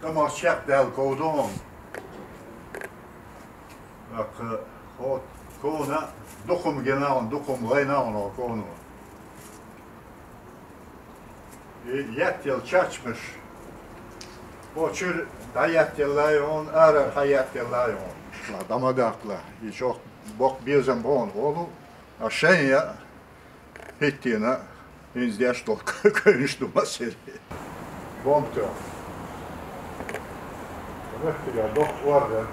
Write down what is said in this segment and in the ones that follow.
Ama şak del kodon. Bak o kona dokum genel dokum genel o konu. Yet yıl çaçmış. O çür dayet yıllayon, ara hayat yıllayon. Damadakla. Hiç o bok bizem bon oğlu. Aşağı ya. Hittiğine. İnzdeş dol konuştuğuma seri. Bontö. Röhtiga dok varren.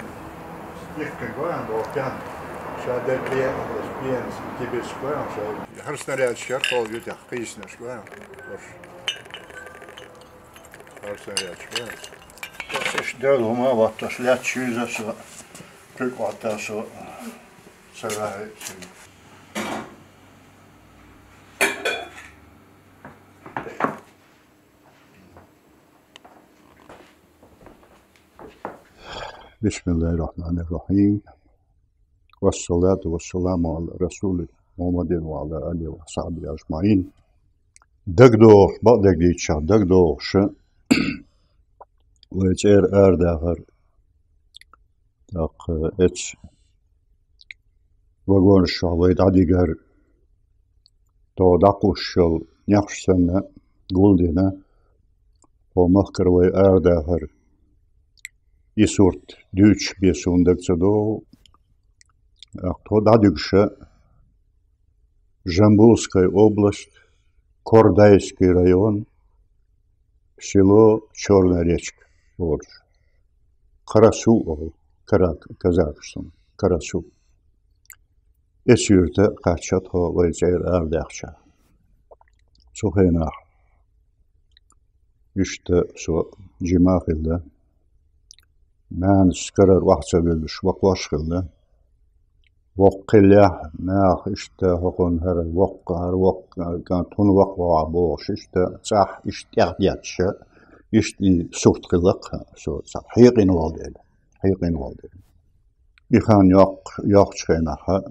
Stikken koyan dokan. Şade piens tibis koyan. Hırsına reaksiyon kol yutak. Kıyısınız koyan. Hırsına reaksiyon. Siis döluma vattas lätsyysessä. Pykvattas se vähän. Bismillahirrahmanirrahim. Vessalatu vesselamu ala Resulü Muhammedin ve ala alihi ve sahbihi ecmaîn. Dagdo, badagdicha, dagdo, Leçer erdağır. Tak et vagon şahvayt adigar to dakushul nyaqsana guldina o mahkarvay erdağır. İsurt düç besundakçado to dadygşa Жамбулская область, Кордайский район, село Черная речка. Вот. Карасу, Казахстан, Карасу. Esürte kaçat ho vayçayır erdakça. Sohena. İşte so cimahilde. Men skarar vaqtça bölmüş, vakvaşkıldı. Vakillah, nah işte hokun her vakkar, tun vakva boş işte, sah işte yahdiyatça. İşte surtkılık, so hayqin oldu. İhan yok çıkaynaha.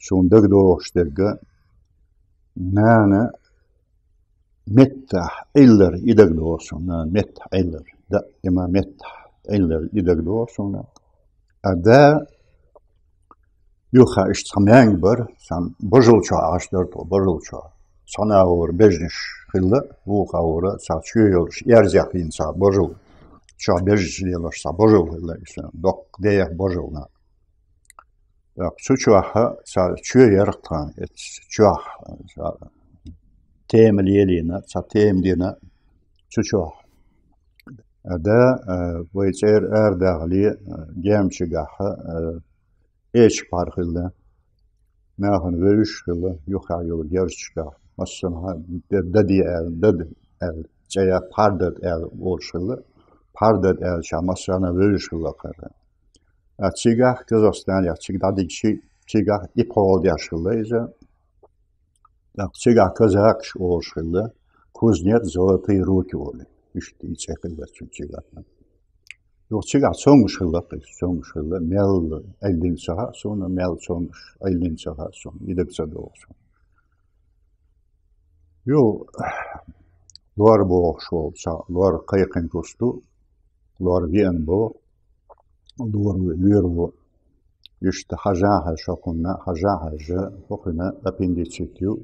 Sondag doğuşlarga nane mettah iller idag doğsun, mettah iller, da ima mettah iller idag doğsun. Ada yuha işte samyang bar, san bojulça ağaçlar to bojulça. Sana olur bejniş hilla, bu kavura sa çüyor, yerzyak insa bojul. Ça bejniş diyorlar sa bojul hilla işte, dok diye bojulna. Suçuaha sa çüyor yaraktan, et çüah sa temel yelina, sa temdina suçuah. Ada vayçer erdağli gemçigaha eç parhilla. Nahın veriş hilla yuha yol yarışga. Masana dadi el çaya pardat el olşilla. Pardat el şamasana veriş hilla kara. Çigah Kazakistan ya çigah ipol yaşıldı ise çigah Kazak olşıldı kuznet zolotay ruki oldu işte içekildi çigah yok çigah soğumuş mel 50 saat sonra mel soğumuş 50 saat sonra idekse de olsun yok luar bu olsa luar kayıkın kostu luar viyen bu Lurvu işte hajaha şokuna hajaha hokuna appendicitiu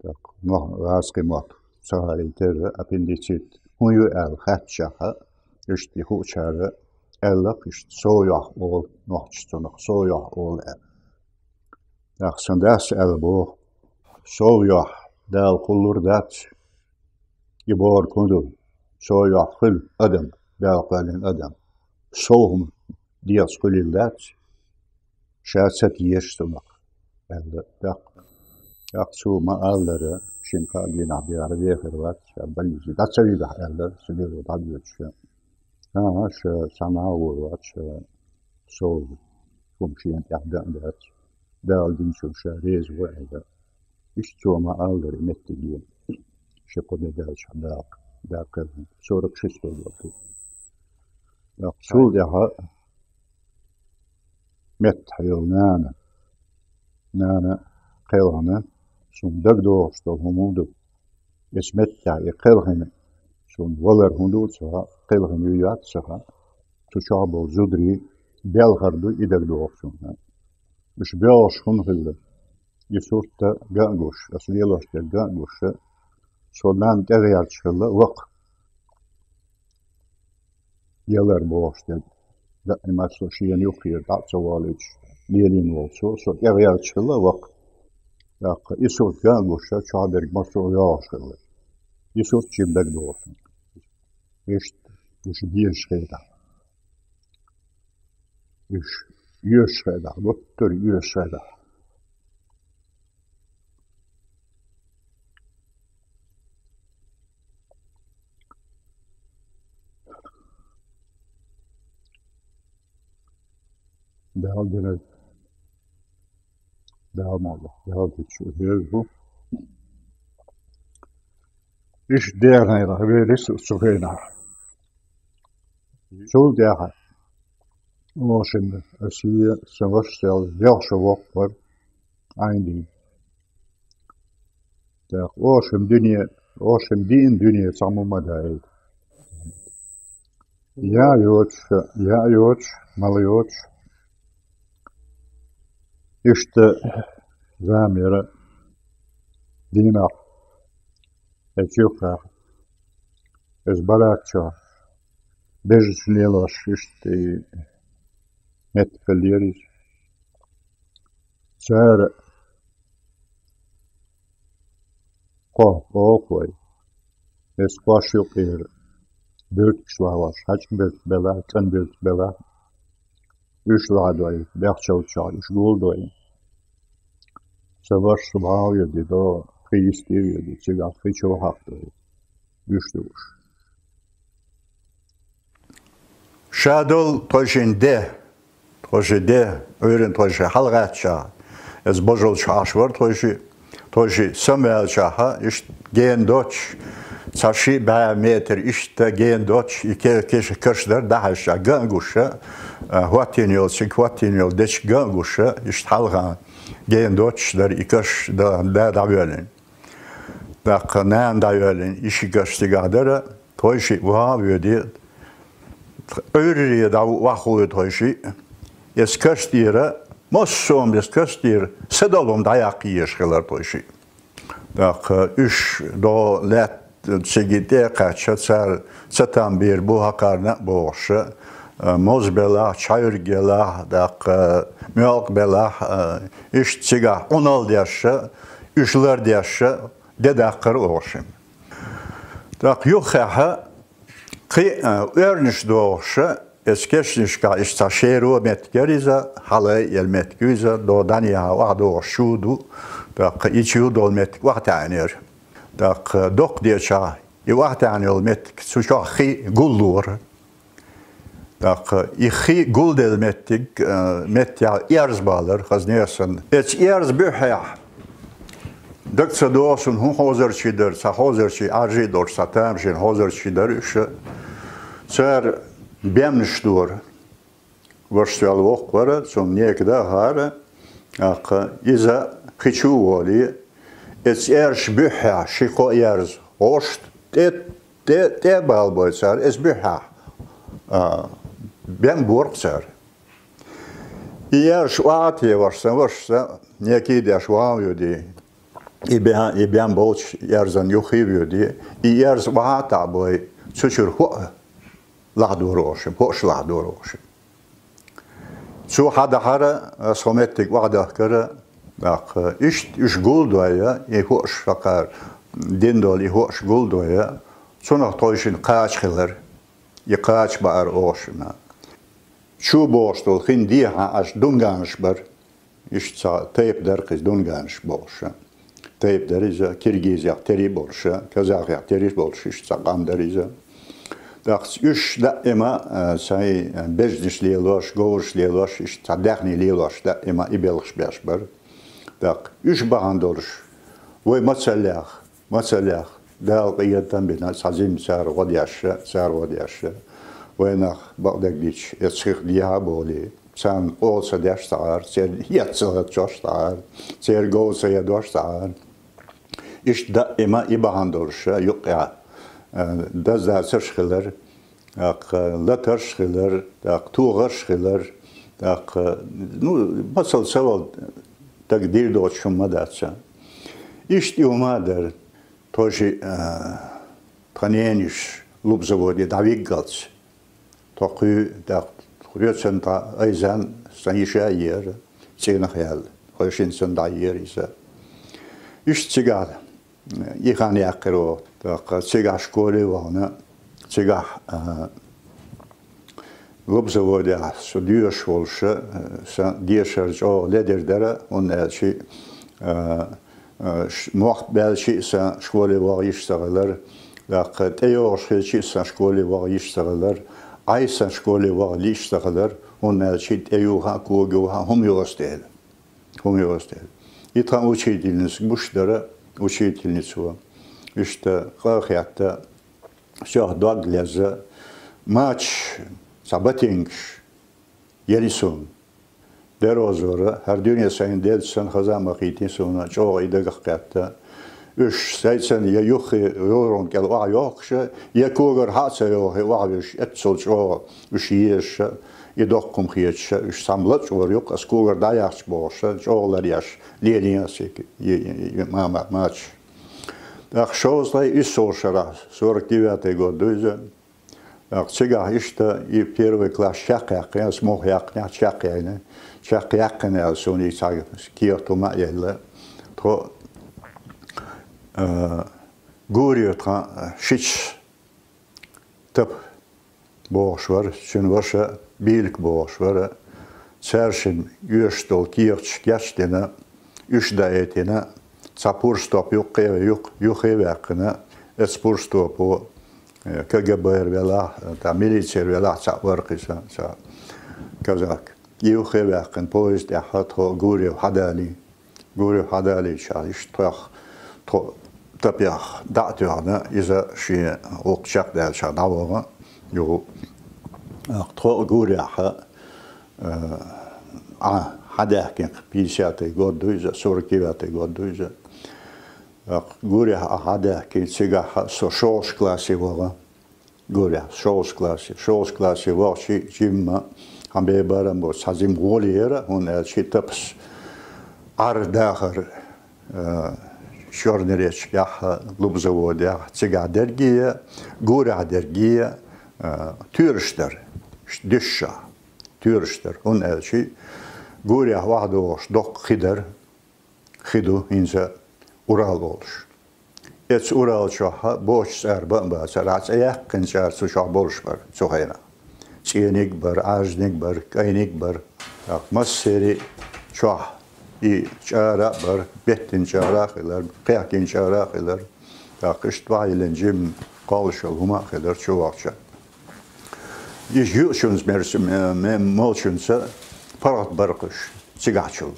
tak no raskemot sahaliter appendicit huyu el hatchaha işte huçarı ellak işte soyah ol nohçunak soyah ol el yaksandas el bu soyah dal kullurdat gibor kundu soyah hıl adam dal qalin adam sohum Dias kulildat, şahset yeştumak. Elde yak çuğma alları, şimka gina bir arabaya kırvat, şabalisi. Datçavi da elde, sülüyor tabi şu. Ha, şu sana uğrat, şu sol, kumşiyen yapdan dat. Daldin şu rez bu elde. İş çuğma alları metti diye. Şu kodu da da kırın. Sonra kıştı oldu. Yak çuğ daha متحيل نانا قيلهنا سون دق دوغش دو همودو اس متح يقيلهنا Son valer hundu saha qelhan yuyat saha tuşabo zudri belhardu idek doğsun. Üç beş hun hıldı. Yusurta ganguş, asliyalaşta ganguş. Sondan teriyar çıkıldı vak. Yalar boğuştu. Daima soşiyen yok yer, tatsa valiç. Liyelin olsa, so teriyar çıkıldı vak. Yusurt ganguşa çaberk maso yağışkıldı. Yusurt çimdek doğsun. İşte, üç bir şeyda. Üç, yüz şeyda. Doktor yüz şeyda. Behal genel. Behal malda. Behal geçiyor. Bu. İş değerine veris sokayna. Sol değer. O şimdi asiye savaşsal yaşa vak var. Aynı. O şimdi dünya samumada. Ya yoç, malı yoç. İşte zamire dinar. Etiyopya. Ezbarakça. Bejliyalar işte metfeliyiz. Çare koy. Esquash yok yer. Büyük var. Haç büyük bela, ten büyük bela. Üç ladoy, berçe uçar, üç goldoy. Savaş subhav yedi, do kıyıstir yedi, çıgar kıyço haktı. Üç duş. Şadol tojinde, öğren toji halgatça. Ez bojol çaş var toji sömelçaha, işte gen doç. Saşı bayağı metre işte gen doç, iki kişi kırşlar daha aşağı ganguşa. Huatiniyol, deç ganguşa, işte halgan gen doçlar ikış da böyle. Bakınan da böyle işi göçtü kadar, toji vahabiyo öğreniyor da vahuyu toji. Eskiştire, mossum eskiştire, sedalom dayak yiyişkiler toji. Üç do let çekide kaçar, satan bir bu hakarına boğuşu. Mozbela, çayırgela, mülkbela, üç çıga, 16 yaşı, üçler yaşı, dedakır oğuşum. Yok ha, ki örnüş doğuşu, eskişnişka işte şehru metkerize, halı el metkerize, doğdan ya vahdı oşudu, içiyordu ol metk vahtanir. Dok diye çağ, vahtanir ol metk, suçu hi gullur. İhi gul del mettik, metya erz bağlar, hazneysen. Et erz bühya. Dökse doğsun, hun hazır çidir, sa hazır çi arji dor, sa temşin hazır çidir, işe. Ser bemniştur. Varsiyal vok var, son nekde har, iza kıçu vali. Et erz bühya, şiko erz, hoşt, te balboy ser, es bühya. Ben borçlar. Eğer şu atiye varsa neki de şu avıyordu. Ben borç yerzen yok yiyordu. Eğer vahata boy çocuk lahdur olsun, hoş lahdur olsun. Şu hadahara somettik vahadakara iş guldoya hoş fakar dindoli hoş guldoya sonra toyşun kaç kılır. Yıkaç bağır olşuna. Şu boştul hindiha aş dunganış bar. İşte teyip der kız dunganış boşa. Teyip derize Kirgizyak teri boşa, Kazakyak teri boşa, işte Ganderize. Üç daima say bezdişliyorlar, govuşluyorlar, işte dehniyorlar daima ibelix beş bar. Üç bağın doluş. Ve masallah. Dal qiyatan bina sazim sar wadiasha وينخ بعدك ديش يسخ ديها بولي سان قوس داش تعار سير يتسغ تشوش تعار سير قوس يدوش تعار إيش دائما إبهان دورش يقع dazlar şıklar, latar şıklar, tuğar şıklar, basal saval takdir doçumma daça. İşte umadır, toji tanıyeniş, lubzavodi davig galç. Tokuyu da kuruyorsun da ayzan sanışa yer, çiğne hayal, hoşinsin da yer ise. İşte çıgar, yıkanı yakır o, çıgar şkoli var, çıgar lubzavodi sudiyor şolşa, diğer o lederdere, onun elçi muht belçi sen şkoli var iştağlar, teyor şkili sen şkoli var iştağlar, ay sen şkoli var iştağlar, onun elçi teyuha kuğuha humyos değil, humyos değil. İtam uçidiliniz buşlara uçidiliniz var. İşte kalkyatta şah dağleze maç sabating yelisun. Derozora her dünya sayın delsen hazam vakitin sonra çok iyi dakikatta üç sayın ya yok yorum gel var yoksa ya kogar hatsa yok var et sol çok üç yiyiş yedokkum hiç üç samlat var yok as kogar dayak boşa çoğlar yaş liyasık mama maç. Так шоузлай и сошара 49 год дойзе. Так сега işte и первый класс шакяк смог якня шакяйне. Шакякне сони саг киотома еле. То гурьотра шич тап бош var. Şun varsa birlik boş var. Çerşin yöstol kiyotç geçtene üç dayetine Sapurstop yok evakına, spurstop o KGB vela, ta militsiyer vela sapvar kisa, kazak. Yok evakın poist ya hato Guryev Hadali çalış to tapya dağıtıyorna iza şey okçak der çadavora yo. To Guryev Hadakin 50 год дойзе, 49 год дойзе. Гуря Hadakin сега со шош классе вора. Гуря шош классе вор чи жимма амбе барам бо сазим голиера, он элчи тапс ардахар шорнереч я лубзаводя сега дергия, гуря дергия, türster, düşşa, türster, он элчи Gurya vahdoş dok xidu ince Ural oluş. Et Ural çoha boş serba basarat yakın çarşı çoh boluş var çohayna. Çiğnik bar, ajnik bar, kaynik bar. Maseri çoh i çara bar, bettin çara xilar, qiyakin çara xilar. Işte vaylen jim qalışıl huma xilar çoğakça. Iş yuşunuz mersim molçunsa parat barkış çıgaçıl.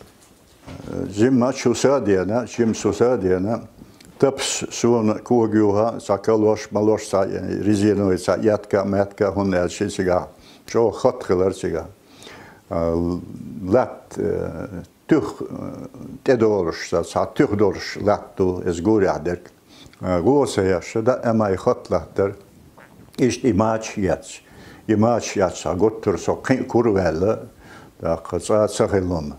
Zimma çulsa diyene, çim susa diyene, taps suun kuğuha, sakaloş, maloş sa, rizinoy sa, yatka, metka, hun elçi çıga. Çoğu xatkılar çıga. Lat, tüh, tedoluş sa, tüh doluş, lattu, ez guriaderk. Guosa yaşa da emay xatlahtır. İşte imaç yats. İmaç yatsa, gottur so, kurvelle, так цахелом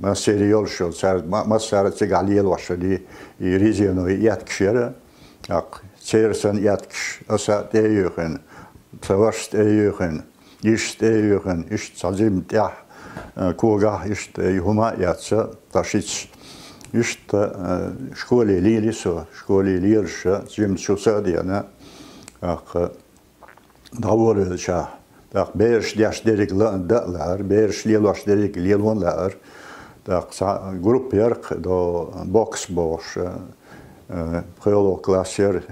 масери yolşol sar masarı gali yolşoli rizino yatkşere ak çersen yatkş asa deyöken savaş deyöken iş deyöken iş sazim ya koga işte huma yatsa taşiç işte şkole liliso şkole lirşa jim şusadiyana ak davorelşa Так берш яш дерек лар, берш лелош дерек лелон лар. Так группер до бокс бош, хело классер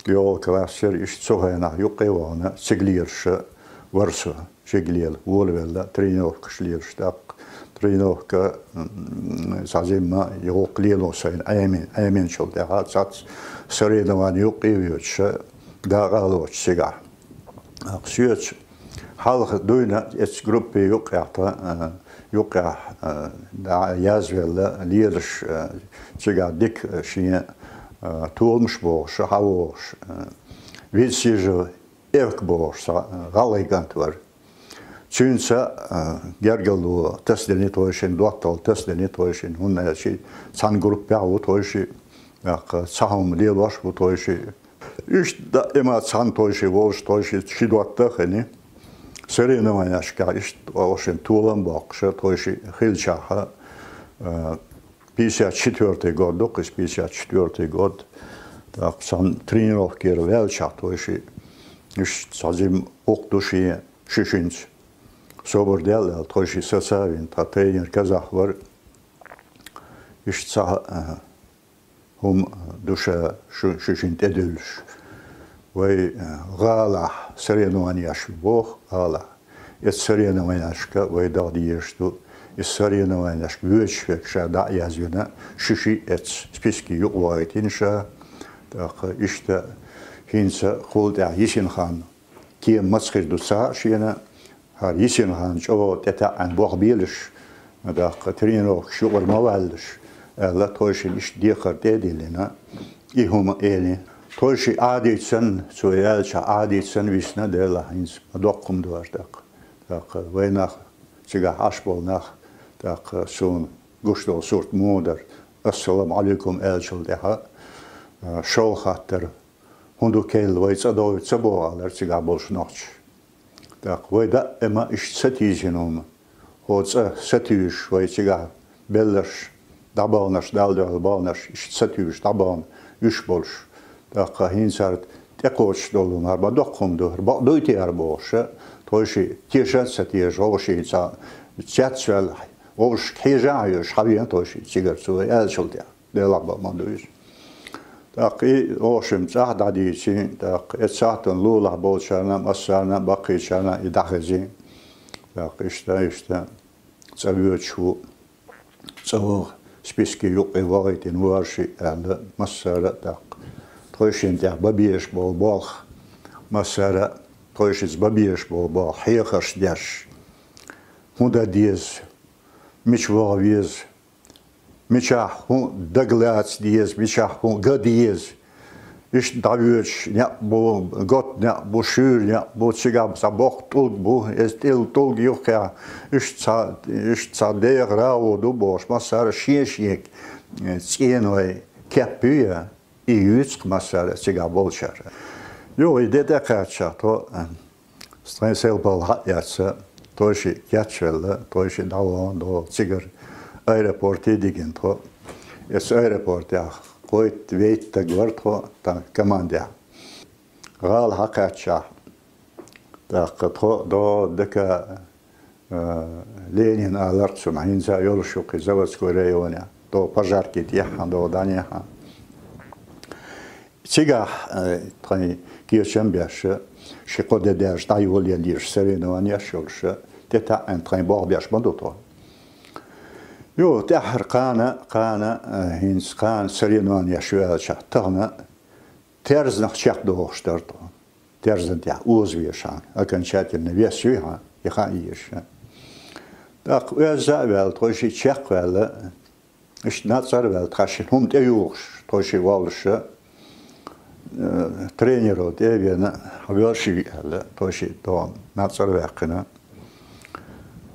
иш цогена юқевана сиглирш варсу шеглел волвелла тренировка шлирш так тренировка сазима юқ лелосайн аймен чол да сац соревнование юқевич дағалоч сега. Аксюч halk duyna et gruppe yok ya da yazvella lieriş çıga dik şiye tuğulmuş bu şahavoş Витсижу эрк борса, галайгант var. Çünkü gergelu testleni toyşin, duattal testleni toyşin, hunna şey san grup ya bu toyşi, ya sahum diye var bu toyşi. İşte ema san toyşi, volş toyşi, şey duatta hani. Serine oynaşka işte o şey tuğlan bakışı toyşi hilçaha. 54 год, 1954 год, так сам тренировки велча, toyşi, işte sazim okduşi, şişinç. Sobor del, toyşi sasavin, ta trener kazah var. İşte sah hum duşa şişint edilmiş. Ve gala seriyenoğanyaş boh gala. Et seriyenoğanyaşka ve da diyiştu. Et seriyenoğanyaşka büyük şada yazıyona şişi et spiski yok vakit inşa. İşte hinsa kulda Yisin Han ki maskır dusa şiyana har Yisin Han çoğu teta an boh biliş. Da trener şu var mavalış. Allah toyşin iş diyekar dedilina. İhuma eli. Toyşi adetsen, soyalça adetsen visna dela hins dokkum duvardak. Tak veynach siga aşbolnach tak son guştol sort moder. Assalamu alaikum elçil deha. Şol hatter hundu kel vaysa doysa boğalar siga bolşnoç. Tak veyda ema iş setizin olma. Hoca setiş vay siga beller dabalnaş daldal balnaş iş setiş daban üç bolş. Da hinsart tekoç dolun arba dokkumdur. Ba doyti arboşa toyşi tişat setiş oşi ça çatsvel oş kejayış haviyan toyşi sigar su elçildi. Delaba manduyuz. Da ki oşum ça dadi için da esatın lula bolşana masana bakışana idahezi. Da işte çavıyorçu çavur spiski yok evaritin varşı elde masara da toyşin der babiyeş bol bol masara toyşiz babiyeş bol bol hayırş der. Huda diz miçvaviz miçahu daglats diz miçahu gadiz iş davüç ne bu got ne bu şür ne bu çigab sabah tulg bu estil tulg yok ya iş ça der rao du boş masara şieşik çienoy kapıya İyüç masara çigab bolşar. Yo ide kaça to strensel bol hatsa toşi kaçvella toşi davan do çigar aeroporti digin to es aeroporta koyt veit tagvar to ta komanda. Gal hakaça da to do deka Lenin alartsum hinza yolşuk zavatskoy rayona do pajarki yahan do danya. Siga tani kiyochembiash shikode derj tayvol lish serenoania shulsh teta en train borbiash bandoto. Yo tahar qana hins qan serenoania shulsh tarna terznach chak dohstarto. Terzen ja uzvieshan окончательно весюha yahayish. Так özvel troshi chakvel ish natsarvel trashin hum teyush troshi walsh тренеру девена хавёши але тоши то нацарвакна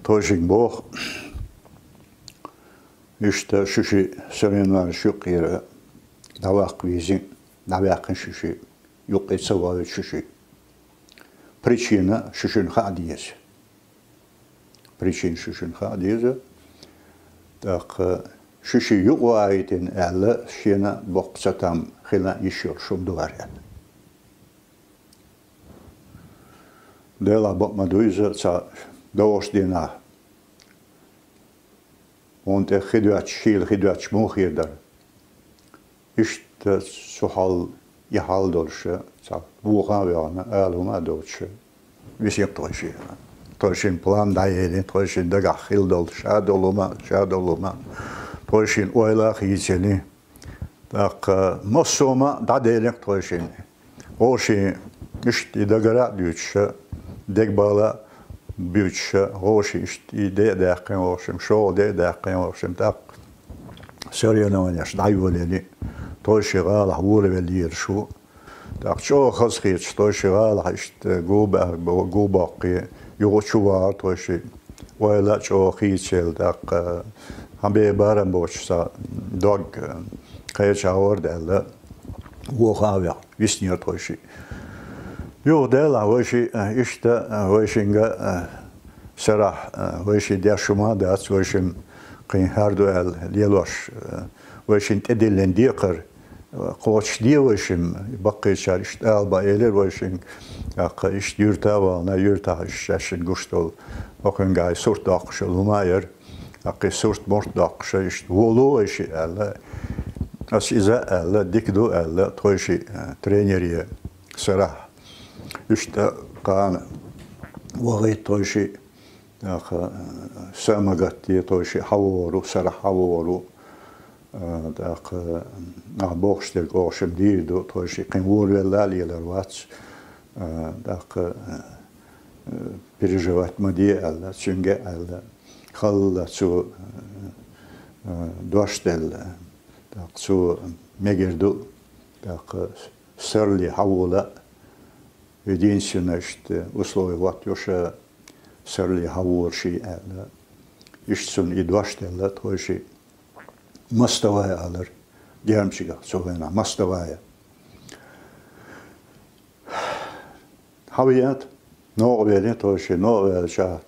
тошин бог işte şuşi serenler şukira davak vizin davakın şuşi yok etse var şuşi причина şuşun hadiyesi причин şuşun hadiyesi так şuşi yok vaidin elle şena boksatam хина еще шум дуарят. Дела бокмадуиза ца доошдина. Он те хидуач мухирдар. Иште сухал яхал дольше ца бугавяна алума дольше. Висек тойши. Тойшин план даели, тойшин дагахил дол шадолума. Тойшин ойла хичени. Так массома даделек тойшин. Оши işte idagara düşe degbala büyütse оши işte de dakın oşum şo de dakın oşum tak seriyana oynaş dayvoleli toyşi gala vurveli şu Так что хасхит, что шевал, хашт губаки, йошуар, то ши, вайла что хичел, так хамбе барам бочса, дог, кайчаур дела, вохавя, виснер то ши. Йо дела, воши, ишта, вошинга, сарах, воши дяшума, дац, вошим, кин хардуэл, лелош, вошин тедилен дикар, قوش دي وشم بقي شارشت ألبا إيلر وشين إيش يرتا وانا يرتا إيش قشتول وكان جاي صورت داقش الماير أقي صورت مرت داقش إيش ولو إيش ألا أس إذا ألا ديكدو ألا تويشي ترينيرية صراحة إيش تا قان وغيت تويشي أخ سامقتي تويشي حورو صراحة حورو داق بوخشتر قوشم ديردو توشي قنور велали ларвац داق переживать мади алла чунге алла халла цу доштел дак цу мегерду дак сырли хавула единственное что условие вот ёша сырли хавурши алла ишцун и доштел тоши مستواه على جامشيا سوينا مستواه حويات نوع بيني توشي نوع شا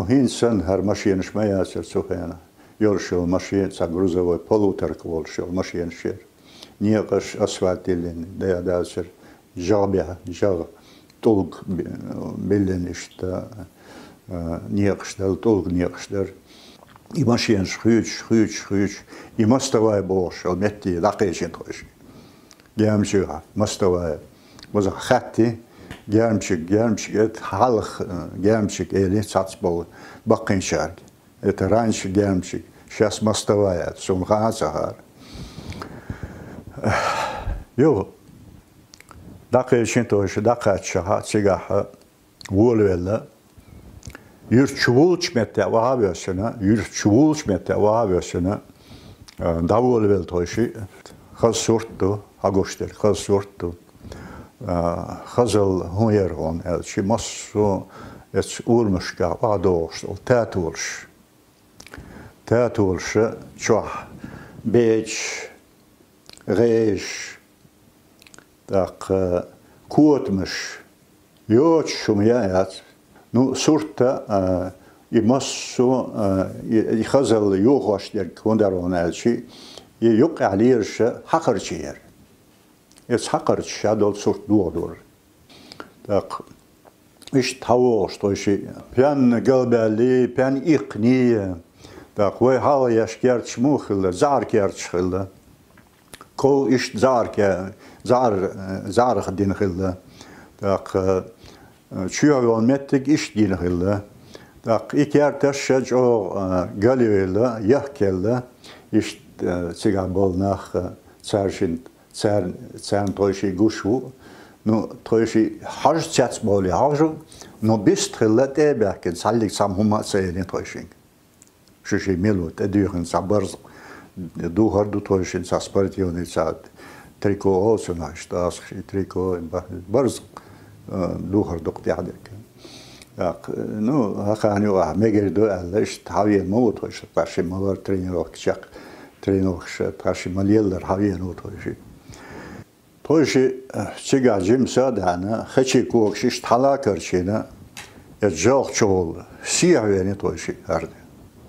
هينسن هر ماشين شمايا سر سوينا يرشل ماشين ساغروزا وبولوترك ولشل ماشين شير نيقش اسفالت لين ده داسر جابيا جاب طلق بلن اشتا نيقش دل طلق نيقش در I machine schuich, I mostawai bosh, al metti laqeeshin tosh. Germshiga, mostawai. Was a khatti, germshig, et halch, germshig, eli, satsbol, bakken shark. Et ranch germshig, shas mostawai, som gazahar. Jo, laqeeshin tosh, laqat shaha, tsigaha, wolwella. Yurtçuvulç mette vahavyasına, yurtçuvulç mette vahavyasına davul toşi khaz sorttu, hagoşter khaz sorttu. Khazal hoyeron elçi masso et urmuşka vadoş, tatulş. Tatulş çoh beç reş tak kuotmuş. Yoç şumyayat Ну, сурта и массу и хазал югаш der кондарональчи и юк алирш хакарчиер. Es хакарч шадол сурт дуодор. Так иш таво что иши пян галбали, пян икни. Так вой хал яшкерч мухил, заркерч хил. Кол иш зарке, зар дин хил. Так Çuyagon mettik iş dinhille. Tak iker taşşac o galivelle yahkelle iş sigar bolnach çarşin çern toşi guşu no toşi harj çats boli harju no bistrille de berken sallik sam huma seyni toşin. Şu şey melut edüren sabarz du har du toşin saspartioni sat triko olsun işte triko barz دوخر دقتي عدك نو هخاني واه مجردو الله إيش تحوي موت وإيش تاشي مالر ترينوك شق ترينوكش تاشي مليلر حوي نوت وإيش توشي شجع جيم سادانا خشي كوكش إيش تحلا كرشينا يتجاق شغل سيع يعني توشي هرد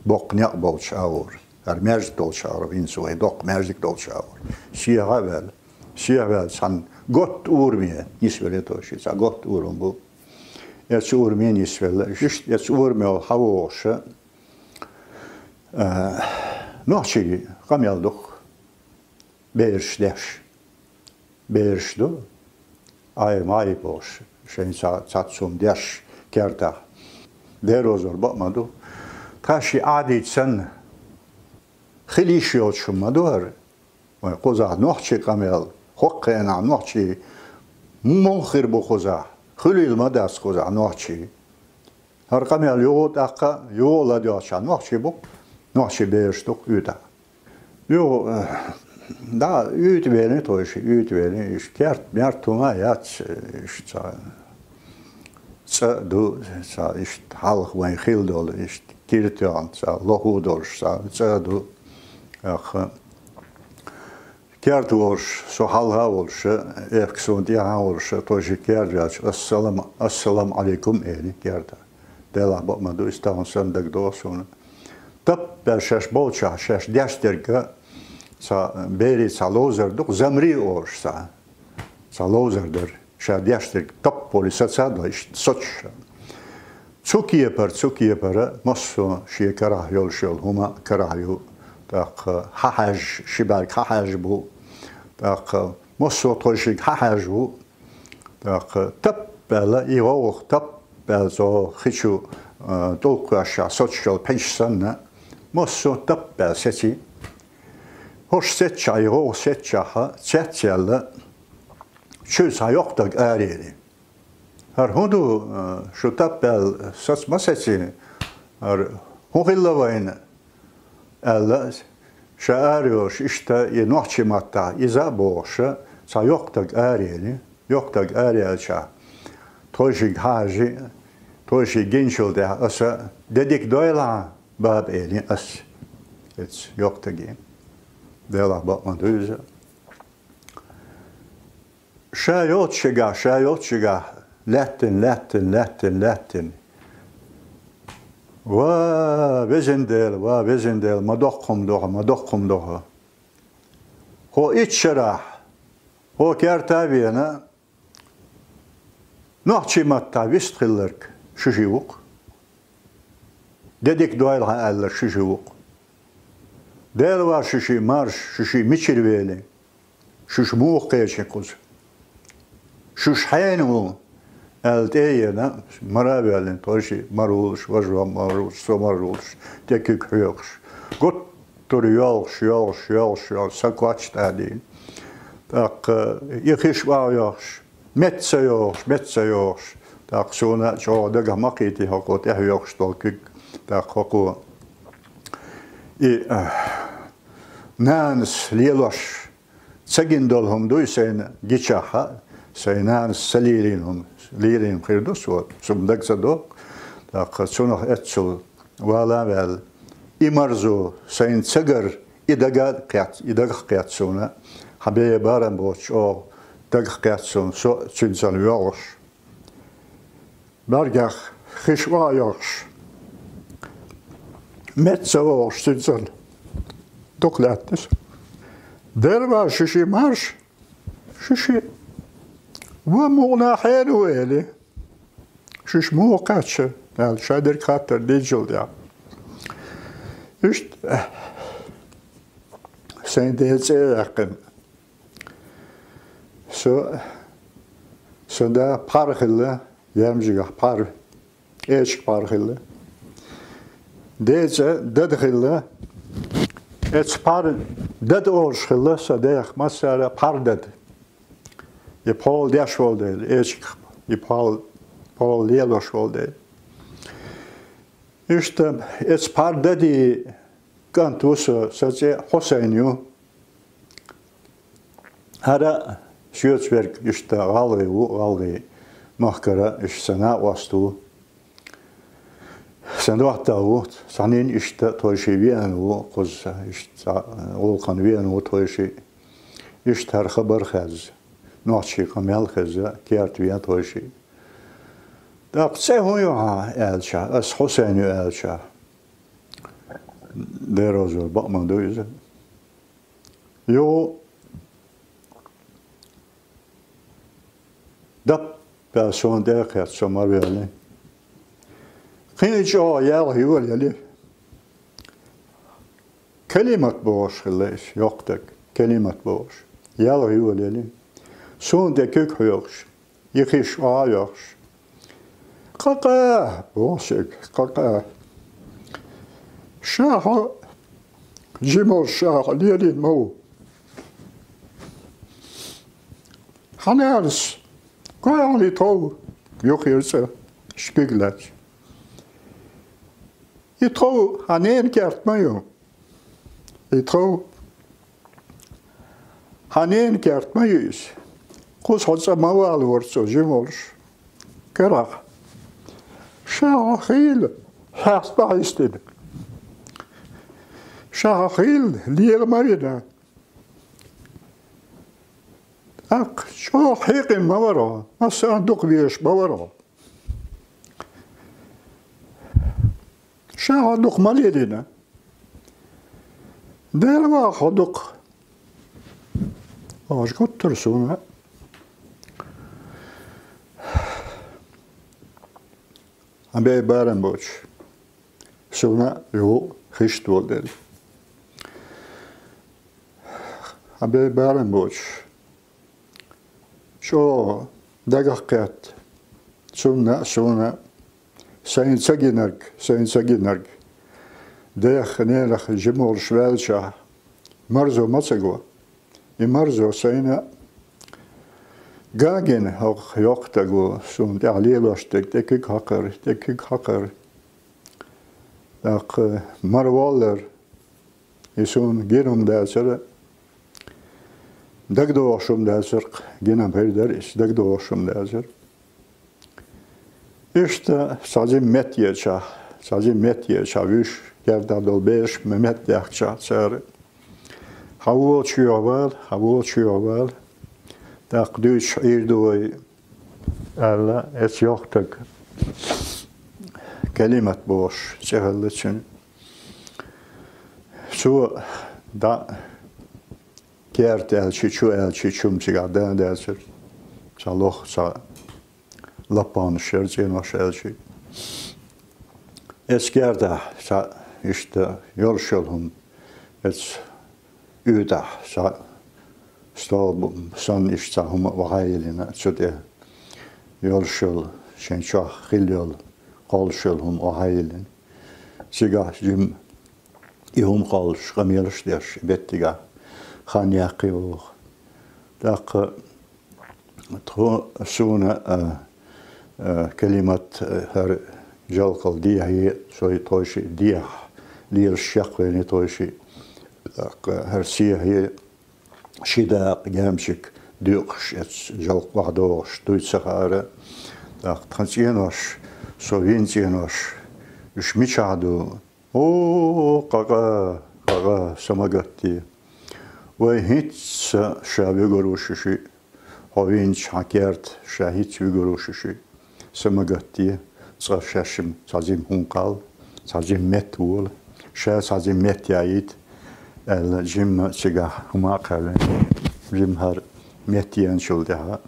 بق نقبل شاور هر مرج دول شاور بينسوي دق مرج دول شاور سيع väl san gott urmie isvele toshi sa gott urum bu et urmie isvele just et urmie havosha nochi kamyalduk bershdo ay mai bosh shen satsum desh kerta derozor bakmadu tashi adi sen khilishiyot shumadur ve qoza nochi kamyal حقنا نوحشي منخر بخوزا خليل مداس خوزا نوحشي هرقم يو دقة يو لا دياشا نوحشي بو نوحشي بيرشتوك يودا يو da üyütveni toyşi, üyütveni iş kert mertuma yat işte du sa iş halk ve hildol iş kirtiyan sa lohudol sa du kert olş so halha olş efkson diya olş toyşi kert yat assalamu aleykum eli kert dela bakma du istan sandık dosun tap per şeş bolça şeş deşterke sa beri sa lozerduk zamri olş sa lozerder şadyaştır tap polisatsa da işte soç Cukiye per masso şiye karah yol huma karahyu tak hahaj şiberk hahaj bu tak masso toşik hahaj bu tak tap bela ivo tap belzo hiçu dolku aşağı soçyol peşsanna masso tap bel seti hoş setça ivo setça ha setçelle Çöz hayoktak eriyeli. Her hudu şu tappel saçma seçi. Her huhillavayın elle şaarıyor işte nohçimatta iza boğuşa sayoktak eriyeli. Yoktak eriyelça. Toşik hacı toşik gençilde asa dedik doyla bab eli as. Hiç yoktaki. Dela bakma duyuza. Şayotçiga, Latin. Vezendel, madokkum doha. Ho içşerah, ho kertabiyana, nohçimatta vistkhillerk, şuşivuk. Dedik doyla eller şuşivuk. Del var şuşi marş, şuşi miçirveli, şuş muğkayçin kuz. Şuş haynu elteyena maravelin toşi marulş vajva marulş somarulş tekük hıyokş got turuyolş sakvaç tadin tak ihiş vayokş metsayoş tak sonra çoğda gamakiti hakot ehiyokş tolkük tak haku nans liloş sagindolhum duysen giçaha Saynan salirinum lirin kırdos var. Sumdak sadok. Tak sonra etsul valavel imarzo sayın sagar idaga kıyat sonra habeye baran boş o dag kıyat sonra so çinsan yoğuş. Bargah xişva yoğuş. Metsa yoğuş çinsan. Doklattis. Derva şişi marş. Şişi ومونا حلو إلي شوش مو قاتشة يعني شادر خاطر ديجل يا إشت سين ديز إيقن سو دا بارخلة يرمجيغ بار إيشك بارخلة ديز ددخلة إتس بار دد أورشخلة سو ديخ مسارة بار دد Paul Dashwell değil, eşik Paul Lieloşwell değil. İşte etspar dedi kantusu sadece Hüseyin'u hara şüyetsverk işte galgı mahkara işte sana vastu sen vaktavu senin işte toşiviyen kız işte olkan viyen toşi işte her haber haz Nohçi kamel kızı kertviyen toşi. Daqse hoya elça, as Hüseyin'u elça. Derozor bakma duyuza. Yo dap person derket somar verli. Hiç o yel hivali. Kelimat boş geleş yoktuk. Kelimat boş. Yel hivali. Son de kök hoyos. Yikiş ayos. Kaka boşuk kaka. Şah Jimol şah lirin mo. Haners. Kayali tov. Yok yerse şkiglat. Yitro hanen kert mayo. Yitro Hanin kertmeyiz. Kus hoca maval vursa jim olur. Kerak. Şahil. Hasta istedim. Şahil liye marina. Ak şo hiqin mavara. Asa duk biyeş mavara. Şah duk malidina. Delva hoduk. Ağaç götürsün ha. Abi baren boş. Sonra yok hiç dol dedi. Abi baren boş. Şu dagakkat. Sonra sayın saginerg. Deh nelach jimol şvelşah. Marzo matsago. Marzo sayına Gagen auch yoktago sun der leloshtek tekik hakar dak marwaller isun gerum derser dagdoşum derser genam perder is dagdoşum derser işte sadece metye çavuş gerda dolbeş Mehmet yakça ser havo çuyoval Tak dus irdoy alla et yoktak kelimet boş çehalleçin şu da kert elçi çumçiga da derser çaloh sa lapan şercen o elçi eskerda sa işte yolşolhum et üda sa Stol son iştahım vahayelina çöde yolşol şenşah hilyol qalşolhum vahayelin siga jim ihum qalş qamyalış der bettiga xanyaqi o dak tro suna kelimat her jalqal diye soy toşi diye lil şaq ve toşi dak her siye Şida gemşik dükş et jalk vahdoş duytsahara tak tansiyenoş sovinciyenoş üşmiçadu o kaga samagatti ve hiç şabi görüşüşü hovinç hakert şahit görüşüşü samagatti şaşım sazim hunkal sazim metul sazim metyayit el jim siga humakalen jim har metiyen şulda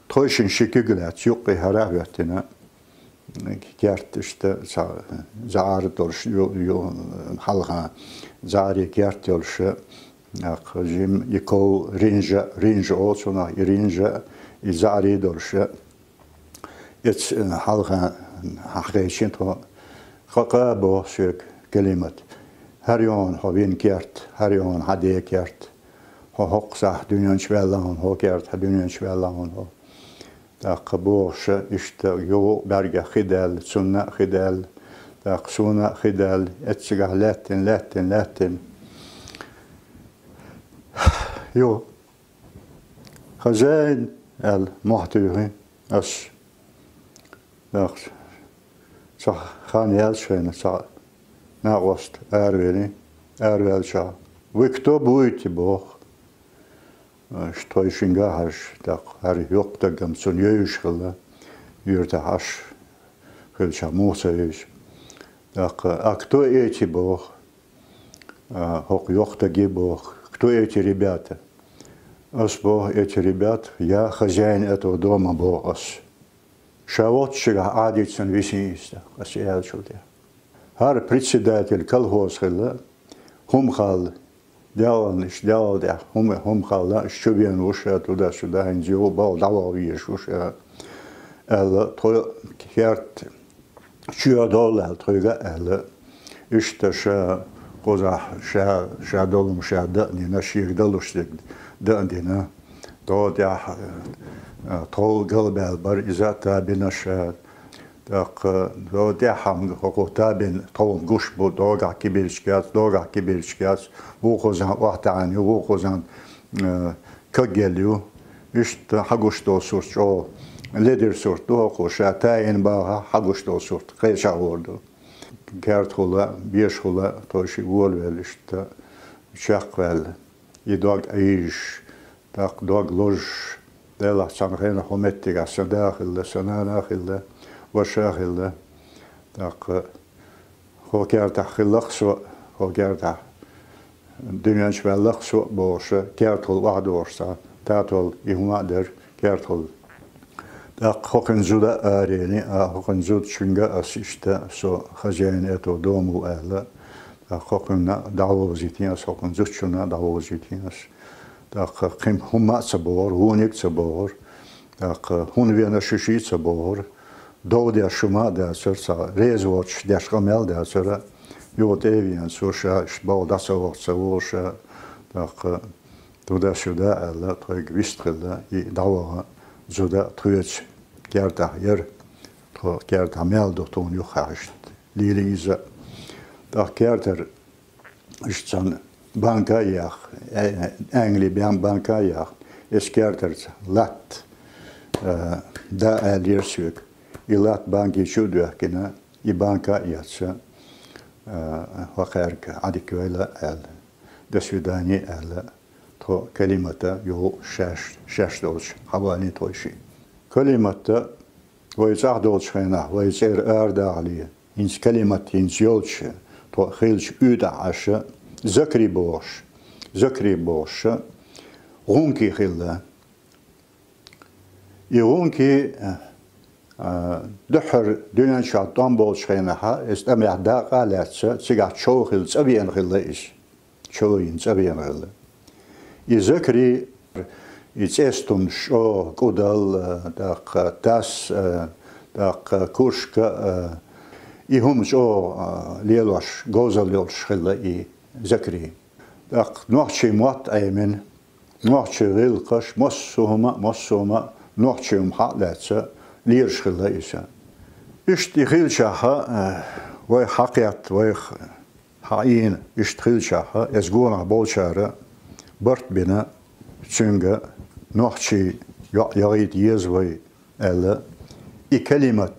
toyşin şikiglet yok haravetine gert işte zar dorş halga zari gert yolşu jim yiko rinja olsuna rinja izari dorşu et halga haqiqin to qaqa bo şek kelimet Her yon har vi en kert, her yon hade kert. Har hoqsa dünyan çvellan, har kert dünyan çvellan. Tak borsa işte yo berge xidel, sunna xidel. Tak sunna xidel, etsiga letten. Yo. Khazain el muhtuhi as. Tak. Sah khan yel şöyle sah. Nagost ervelşa. Vikto buyti boh. Что шингаш так har yok da gamsun yüşgüla. Yürte haş. Hılça musayış. Так а кто эти бог? Хок yok da gi бог. Кто эти ребята? Ас бог эти ребят, я хозяин этого дома бог ас. Шавотчига адицын висинисте. Ас елчулде. Her председатель колхоза, хумхал, делал да, хумхал, щубен уши туда-сюда, индио бал, давал виш уши, то херт, чья доля, тойга, işte koza dolum dağni na şiir daluştuk dağndina doğda tol galbel bar izata binaşa tak doğda ham hokota bin tol guş bu doğa kibirşkat bu kozan vahtani bu kozan كجليو إشت حقوش دو صورت أو لدر صورت دو خوشة تاين باها حقوش دو صورت قيش عوردو كارت خلا بيش خلا توشي وول ولشت شاق ول يدوغ أيش داق دوغ لوج دلا سانخين حمتك داخل سنة داخل وشاخل داق هو كارت خلقسو هو كارت دنياش بلقسو باش كارت واحد ورسا تاتول يهما در كارت داق حقن زودا آريني حقن زود شنجا أسيشتا سو خزين أتو دومو أهلا داق حقن دعوزيتينس حقن زود شنا دعوزيتينس داق قيم هما تبور هونيك تبور داق هون وينا ششي تبور دودي شما داسر سا ريزواتش داش قمل داسر يوت ايفيان سوشا شباو داسوات سووشا داق دودا شودا ألا طيق ويستخلا يدعوها زودا ترويتش كارتا ير تو كارتا ميل دوتون يخاشت ليليزا دا كارتر اشتان بانكا ياخ انجلي بيان بانكا ياخ اس كارتر لات دا اليرسوك يلات بانكي شودو كنا يبانكا ياتسا وخيرك عديك ويلا ال دسوداني ال تو كلمة يو شاش دوش حوالي توشي كلمة ويزاح دوش خينا ويزير أردا عليه إنس كلمة إنس يولش تو خيلش أودا عشا ذكري بوش غونكي خيلا يغونكي دحر دنيا شاطان بوش خينا استمع داقا لاتسا تسيقع شو خيل تسابيان خيلا إيش شوين تسابيان خيلا يذكري يتستون شو قدال داق تاس داق كوشك يهم شو ليلوش جوزل ليلوش خلا يذكري داق نوحشي موات أيمن نوحشي غيلقش مصوما نوحشي محلاتsa ليرش خلا إيشا إشتي خيلشاها وي حقيات وي حقين إشتي خيلشاها يزقونا بولشارة برت بنا çünkü نوحشي يغيد يزوي ألا كلمة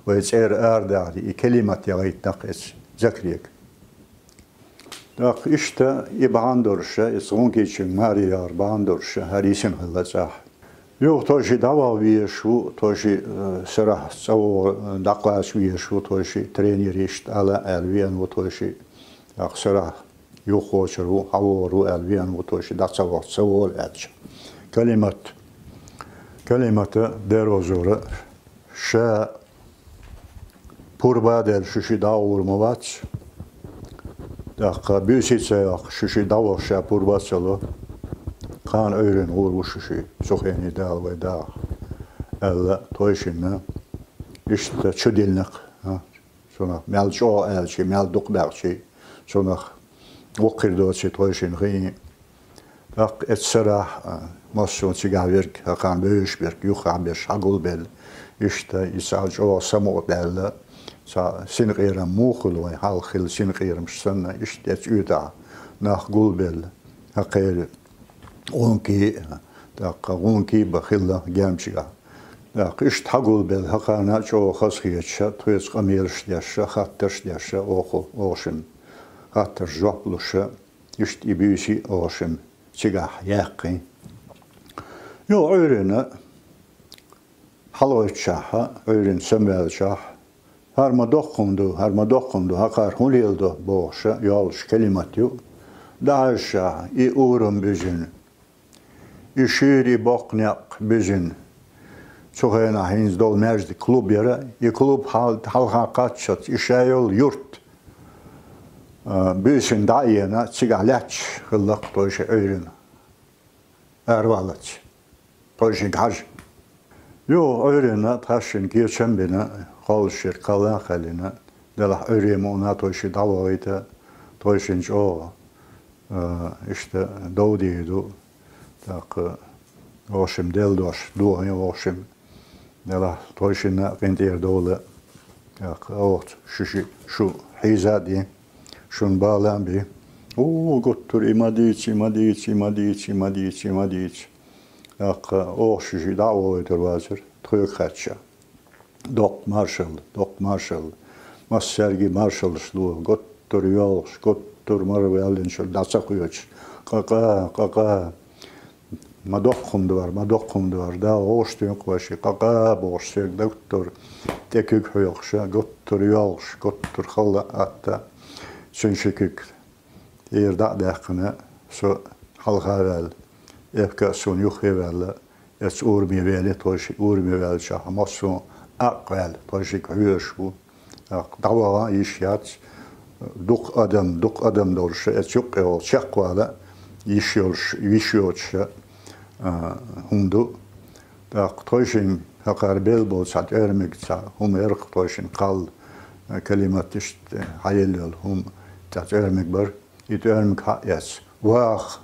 ويتسير أردالي كلمة يغيد نقص ذكريك داق إشتا يباندورشا يسغونكي چون ماريار باندورشا هريسين خلا صح يو توشي دوا ويشو توشي سرح سو دقاس ويشو توشي ترينيريشت على ألوين وتوشي داق سرح يو خوشرو حورو ألوين وتوشي داق سوال أتش كلمة دروزورة شا پوربا در شوشي داور موات داق بيوسيت سياق شوشي داور شا پوربا سلو كان öğren uğurmuşuşu soğeni dal ve dağ elle toyşinne işte çödilnek sonra melço elçi melduk belçi sonra okirdoçi toyşin gıyı bak etsera masyon sigavirk hakan böyüşberk yuhabir şagul bel işte isalç o samo belle sa sinqirem muğul ve halkhil sinqirem şsanna işte üda nach gulbel hakir غونكي داق غونكي بخلا جامشيا داق إشت حقول بالحقنا شو خصيتشا تويس قميرش ديشا خاطرش ديشا أوشن خاطر جوبلوشا إشت إبيسي أوشن تيجاح ياقي يو عيرنا حلوتشاها عيرن سمالشاح هرما دقندو هقار هوليلدو بوشا يالش كلماتيو داعشا إي أورم بجن İşiri baknyak bizim çoğuna henüz dolmazdı klub yere. Klub halka kaçat işeyol yurt. Büyüsün dayına sigalaç hıllak toşe öğren. Ervalaç. Toşe gaj. Yo öğrene taşın geçen bina kalışır kalan haline. Dela öğreme ona toşe davaydı. Toşinç o işte doğduydu. Так, вашим делдош, дуаня вашим, дела тойшина гентер доле, так, вот, шу хизади, шун баламби, Gottur imadiç. O şişi da oydur vazir. Tüyük hatça. Dok marshal. Mas sergi marshal şlu. Gottur yolş. Gottur marvelin şul. Dasa kuyuç. Kaka. Madokkumdu var. Da oştuyun kvaşı. Kaka boşsuk. Gottur. Tekük huyokşa. Gottur yolş. Gottur khalla atta. Sünşükük. Yerda dağını. So halgavel. Efka son yuhevelle. Es urmi veli toşi. Urmi vel şah. Masun akvel. Toşi kuyuş bu. Dava işyat. Duk adam doğrusu. Es yok yol. Çakvala. Yişyorşa. Hundu. Toşin hakar bel bolsat örmeksa. Erk toşin kal. Kelimat işte hayal yol. Dat örmek var. İt örmek yes. Vah.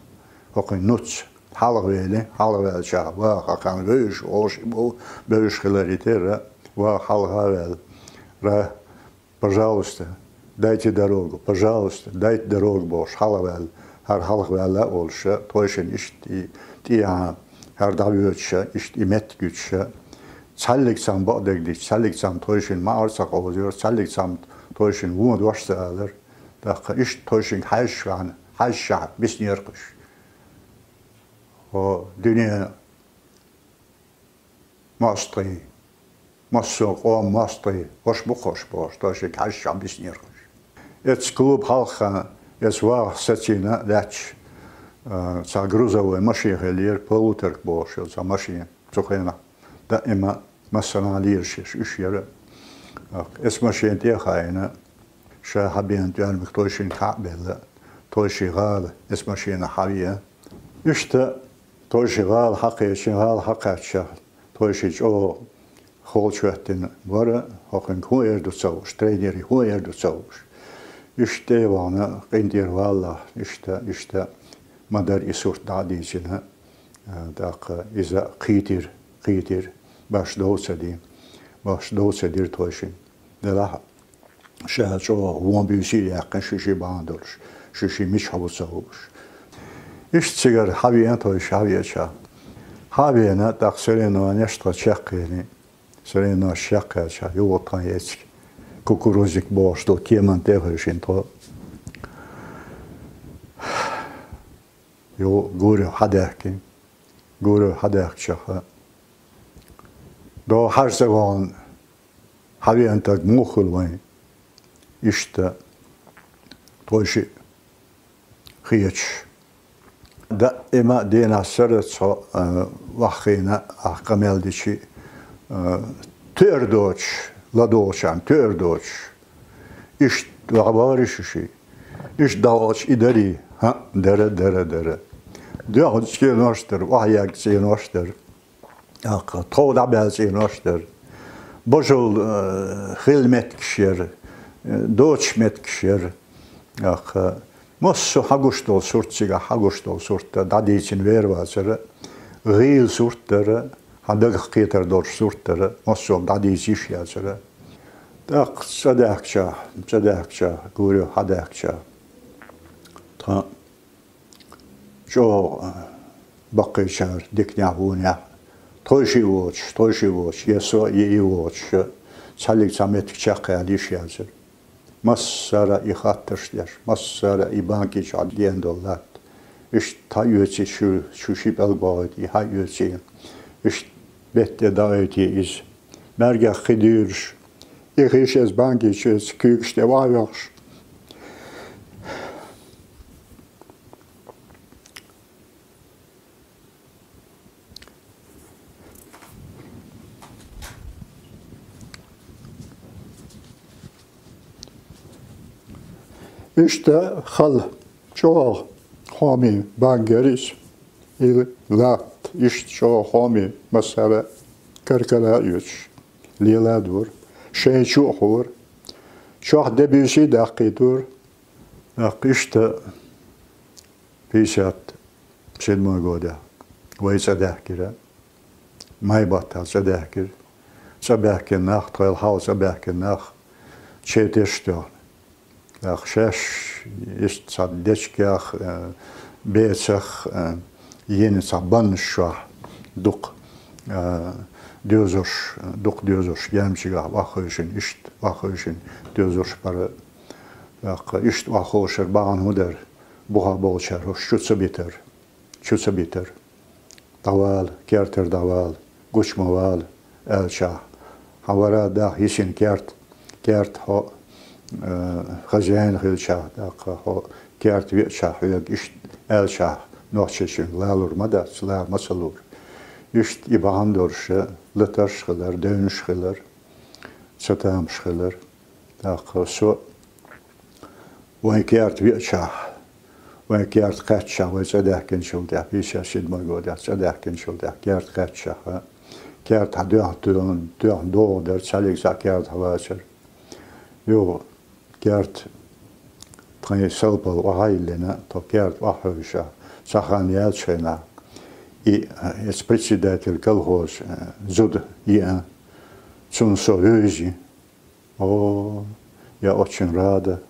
Hokin nuts. Halvel şah. Vah. Hakan böyüş. Bu böyüş hilariter. Вах, Халгавел, пожалуйста, дайте дорогу, пожалуйста, дайте дорогу, Бош, Халгавел, Halgavelle olsa, toyşun işte, diye, her daviyotşa, işte imet güçşa, çalliksam bağdegdik, çalliksam toyşun mağarsak oluyor, çalliksam toyşun vumud varsa alır, dakika işte toyşun hayşan, bis niyerkuş. O dünya, mastri, Masok o mastri, hoş bu, toyşun hayşan, bis niyerkuş. Et klub halka, es var seçina leç, sa грузовой машиneler полуторк boşu, sa maşine çoğuna da ima masanaliyer şiş üç yere. Es maşine diye hayna, şahabiyen dönmek toyşun kabelle, toyşigal es maşine haviye. İşte toyşigal hakikaça, toyşiç o holçöttin var, hakın huerdu savuş, traineri huerdu savuş. İşte bana kendir valla işte madar isurt dadicine dakika iza qitir baş doğsadir toşin dela şahç o von büyüsü yakın şişi bandır şişi miş havusavuş işte sigar haviyen toş haviyeça haviyena dak sereno neşta çakkeni sereno şakkaça yotan yesk kukuruzik boştu keman tehöşin to yo guru hadakça do her zaman haviyen tak muhul vay işte toşi hiç da ima dina sırç vahina ahkameldiçi tördoç Ладошан, tördoç, iş varişi, iş dağıç idari, ha dere. Dağıç ki noştur, vahyak ki noştur, toğda bel ki noştur, bojul hilmet kişer, doçmet kişer, Mosso hagustol surtsiga hagustol surtta, dadi için vervazırı, gıyıl surtları, Hadak kıyıtar doğru surtları, mosso dadi iş yazırı. Tak sadakça, guru hadakça. Ta jo bakışar diknyahunya. Toyşi voç, yeso iyi voç. Çalik samet çakal iş yazır. Masara ihattırlar, masara ibanki çadiyen dollar. İşte tayöçi şu şipel bağıdı, hayöçi. İşte bette daveti iz. Merge xidir. İş ez bankiçiz, kükste var. İşte hal çok hami bangeris il lat işte çok hami mesela karkala yüç lila dur şey çok olur çok debisi dakitur işte pisat sedma goda ve sadakira maybata sadakir sabahken nacht toyl haus sabahken nacht çeteştor Şeş, ist saddeçkah, beçah, yeni sabban şu duk dözüş, duk dözüş gelmişgah vakışın, ist vakışın dözüş para ist vakışır bağın huder buha bolçar, şutsa biter, daval, kerter daval, guçmaval, elşah, havara da hisin kert ho خزين خيل شاه داق هو كارت ويا شاه ويا إشت آل شاه نوششين لالور مدة سلا مسلور إشت يبان دورش لترش خلر دونش خلر ستام خلر داق سو وين كارت ويا شاه وين كارت قات شاه ويصدق كن شو ده بيش شد ما جوده صدق كن شو ده كارت قات شاه كارت هدوه دو در سالك كارت هواشر يو كارت تاني سلبل وهايلنا تو كارت وحوشة سخان يالشنا إس председатель колхоз зуд я Цунсовюзи. О, я очень рада.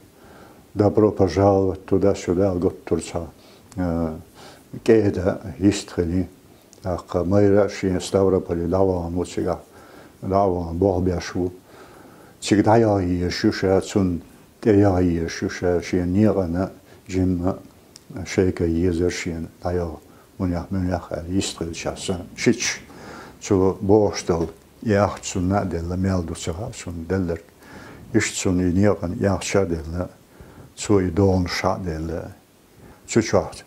Добро пожаловать туда-сюда, год Турца. Кейда истхали. Ах, майра шин Ставрополи давал мучига. Давал Бог бяшу. Всегда я ешуша цун я ешуша шин нирана джим шейка езершин дая мунях истрил часа шич цу борштел яхт цун надел мелдусера цун деллер иш цун ниран яхша делла цу и дон шадел чучат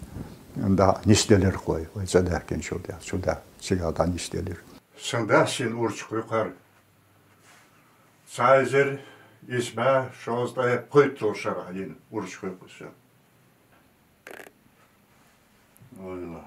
да нистелер кой задакин шуда сюда сега да нистелер сандашин урчкой кар Сайзер isme şozda pıytılşara yin urçkı kuşa. Allah Allah.